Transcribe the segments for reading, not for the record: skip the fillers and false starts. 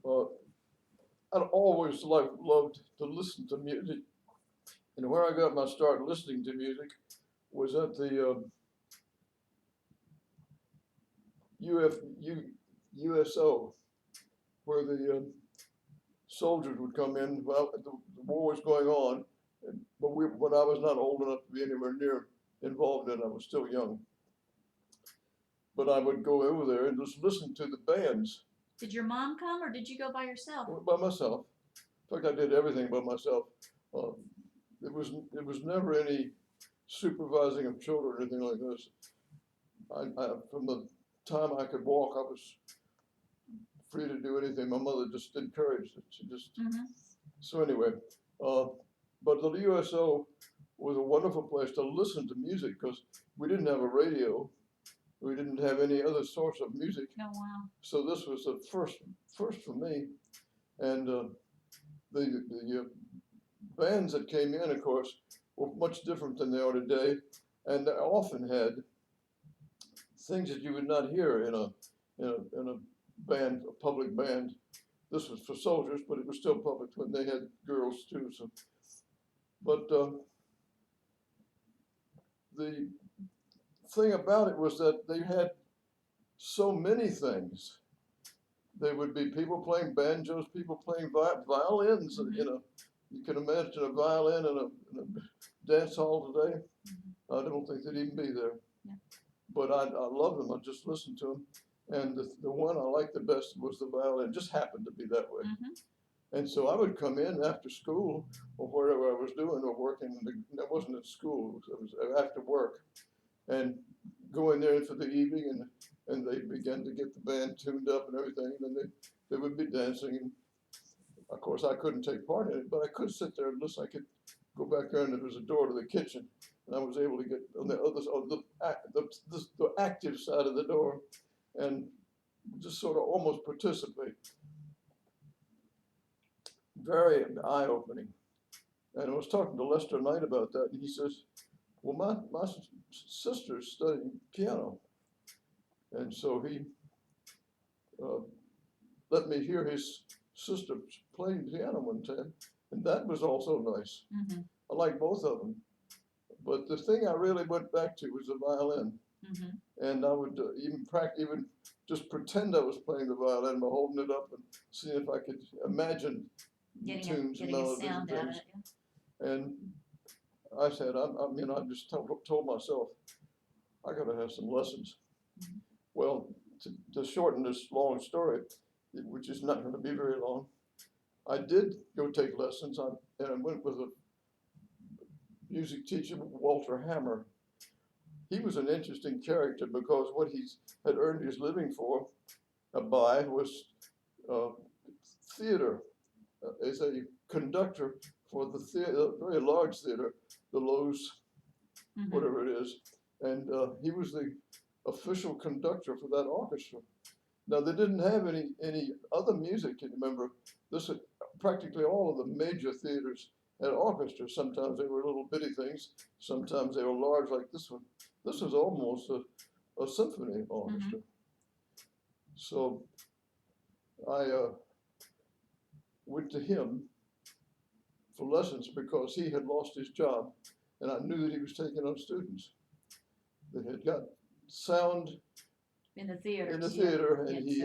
uh, I'd always loved to listen to music, and where I got my start listening to music was at the USO, where the soldiers would come in. Well, the war was going on, but I was not old enough to be anywhere near involved in it. I was still young. But I would go over there and just listen to the bands. Did your mom come, or did you go by yourself? By myself. In fact, I did everything by myself. Uh, it was never any supervising of children or anything like this. From the time I could walk, I was free to do anything. My mother just encouraged it. She just So anyway, uh, but the USO was a wonderful place to listen to music because we didn't have a radio. We didn't have any other source of music. Oh, wow. So this was the first for me. And the bands that came in, of course, were much different than they are today. And they often had things that you would not hear in a band, a public band. This was for soldiers, but it was still public when they had girls too. So, but the thing about it was that they had so many things. There would be people playing banjos, people playing violins. You know, you can imagine a violin in a dance hall today. I don't think they'd even be there. Yeah. But I love them. I just listened to them. And the one I liked the best was the violin. It just happened to be that way. And so I would come in after school or wherever I was doing or working. It wasn't at school. It was after work. And go in there for the evening, and they began to get the band tuned up and everything. And then they would be dancing. And of course, I couldn't take part in it, but I could sit there and listen. I could go back there, and there was a door to the kitchen. And I was able to get on the other the active side of the door and just sort of almost participate. Very eye-opening. And I was talking to Lester Knight about that, and he says, well, my sister's studying piano. And so he let me hear his sister playing piano one time, and that was also nice. I like both of them. But the thing I really went back to was the violin. And I would even just pretend I was playing the violin by holding it up and seeing if I could imagine tunes and melodies and things. And I said, I just told myself, I got to have some lessons. Well, to shorten this long story, which is not going to be very long, I did go take lessons, and I went with a music teacher, Walter Hammer. He was an interesting character because what he had earned his living by was theater, as a conductor for the theater, a very large theater, the Lowe's, whatever it is. And he was the official conductor for that orchestra. Now, they didn't have any other music, you remember. Practically all of the major theaters had orchestras. Sometimes they were little bitty things. Sometimes they were large like this one. This was almost a symphony orchestra. So I went to him for lessons because he had lost his job, and I knew that he was taking on students that had got sound in the theater. And he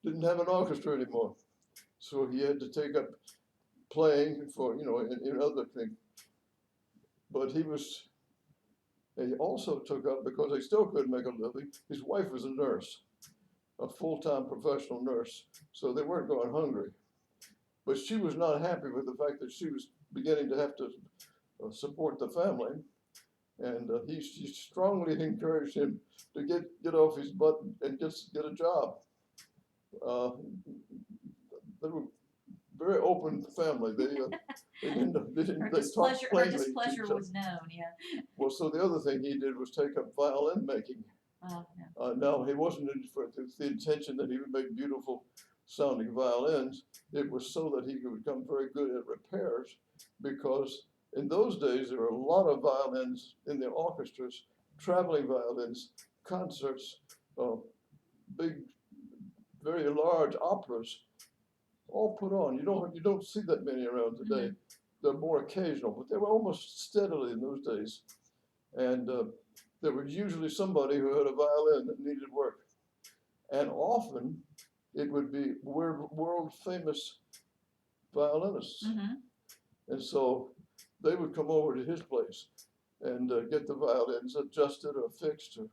didn't have an orchestra anymore, so he had to take up playing for in other things. But he also took up, because they still couldn't make a living. His wife was a nurse, a full-time professional nurse, so they weren't going hungry. But she was not happy with the fact that she was beginning to have to support the family, and she strongly encouraged him to get off his butt and just get a job. They were very open family. Her displeasure was known, yeah. Well, so the other thing he did was take up violin making. Oh, no. No, he wasn't for the intention that he would make beautiful sounding violins. It was so that he could become very good at repairs, because in those days there were a lot of violins in the orchestras, traveling violins, concerts, big, very large operas. all put on. You don't see that many around today. They're more occasional, but they were almost steadily in those days. And there was usually somebody who had a violin that needed work. And often it would be world famous violinists. And so they would come over to his place and get the violins adjusted or fixed or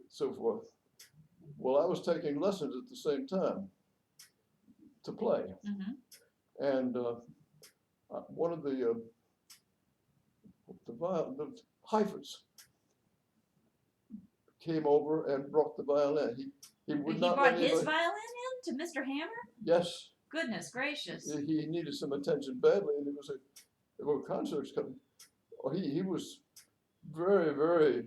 so forth. Well, I was taking lessons at the same time to play. And one of the Heifitz came over and brought the violin. He would not brought let his anybody, violin in to Mr. Hammer? yes. Goodness gracious. He needed some attention badly, and there were concerts coming. He was very, very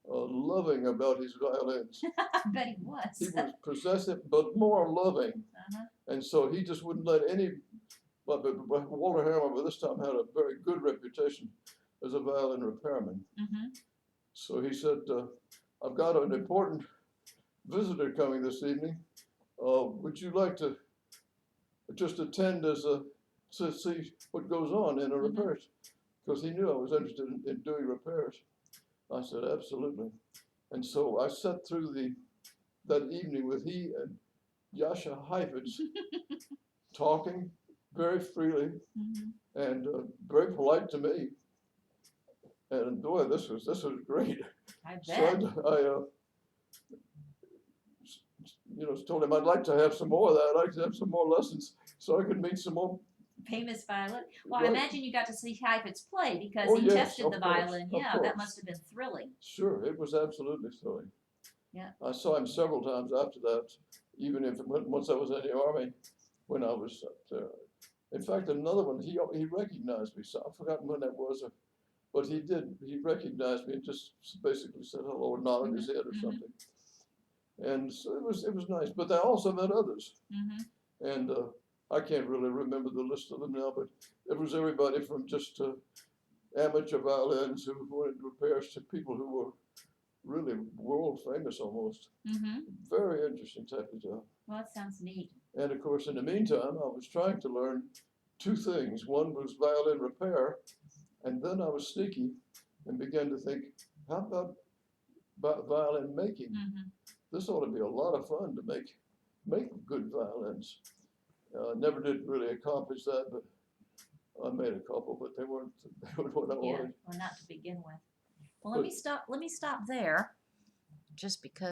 loving about his violins. I bet he was. He was possessive, but more loving. And so he just wouldn't let any. But Walter Hammer, by this time, had a very good reputation as a violin repairman. So he said, I've got an important visitor coming this evening. Would you like to just attend to see what goes on in a repairs? Because he knew I was interested in doing repairs. I said, absolutely. And so I sat through that evening with he and Jashua Heifitz talking very freely and very polite to me. And boy, this was great. I bet. So I told him I'd like to have some more of that. I'd like to have some more lessons so I could meet some more famous violin. Well, right. I imagine you got to see Heifetz play because he yes, tested the violin. Yeah, course. that must have been thrilling. Sure, it was absolutely thrilling. Yeah. I saw him several times after that, even once I was in the Army, when I was up there. In fact, another one, he recognized me. So I've forgotten when that was, but he did. He recognized me and just basically said hello and nodded his head or something. And so it was nice. But I also met others. And I can't really remember the list of them now, but it was everybody from just amateur violins who wanted repairs to people who were really world famous almost. Very interesting type of job. Well, that sounds neat. And of course, in the meantime, I was trying to learn two things. One was violin repair, and then I was sneaky and began to think, how about violin making? This ought to be a lot of fun to make good violins. Never did really accomplish that, but I made a couple, but they weren't what I wanted. Well, not to begin with. Well, let me stop there, just because.